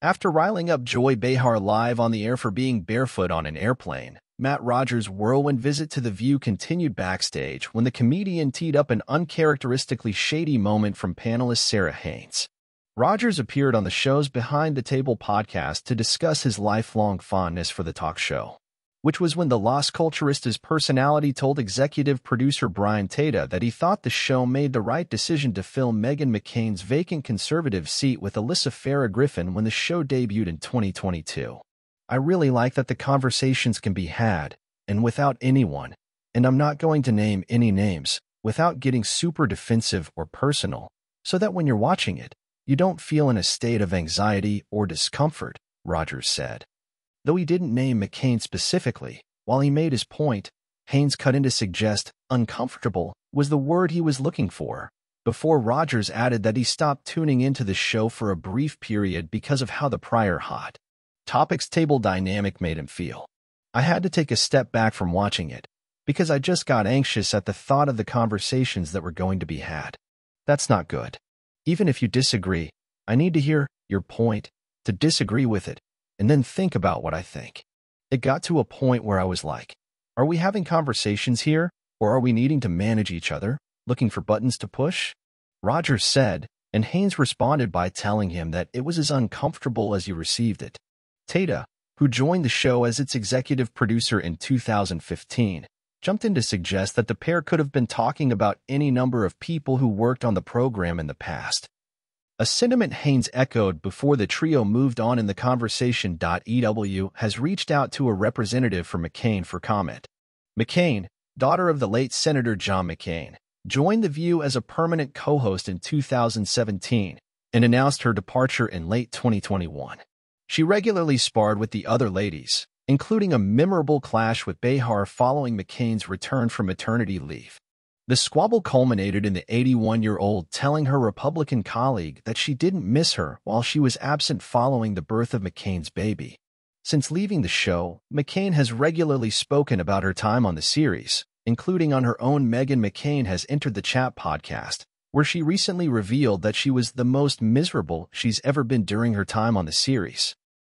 After riling up Joy Behar live on the air for being barefoot on an airplane, Matt Rogers' whirlwind visit to The View continued backstage when the comedian teed up an uncharacteristically shady moment from panelist Sara Haines. Rogers appeared on the show's Behind the Table podcast to discuss his lifelong fondness for the talk show, which was when the Las Culturistas personality told executive producer Brian Tata that he thought the show made the right decision to fill Meghan McCain's vacant conservative seat with Alyssa Farah Griffin when the show debuted in 2022. I really like that the conversations can be had, and without anyone, and I'm not going to name any names, without getting super defensive or personal, so that when you're watching it, you don't feel in a state of anxiety or discomfort, Rogers said. Though he didn't name McCain specifically, while he made his point, Haines cut in to suggest uncomfortable was the word he was looking for, before Rogers added that he stopped tuning into the show for a brief period because of how the prior hot topics table dynamic made him feel. I had to take a step back from watching it, because I just got anxious at the thought of the conversations that were going to be had. That's not good. Even if you disagree, I need to hear your point, to disagree with it, and then think about what I think. It got to a point where I was like, are we having conversations here, or are we needing to manage each other, looking for buttons to push? Rogers said, and Haines responded by telling him that it was as uncomfortable as you received it. Tata, who joined the show as its executive producer in 2015, jumped in to suggest that the pair could have been talking about any number of people who worked on the program in the past. A sentiment Haines echoed before the trio moved on in the conversation. EW has reached out to a representative for McCain for comment. McCain, daughter of the late Senator John McCain, joined The View as a permanent co-host in 2017 and announced her departure in late 2021. She regularly sparred with the other ladies, including a memorable clash with Behar following McCain's return from maternity leave. The squabble culminated in the 81-year-old telling her Republican colleague that she didn't miss her while she was absent following the birth of McCain's baby. Since leaving the show, McCain has regularly spoken about her time on the series, including on her own Meghan McCain Has Entered the Chat podcast, where she recently revealed that she was the most miserable she's ever been during her time on the series.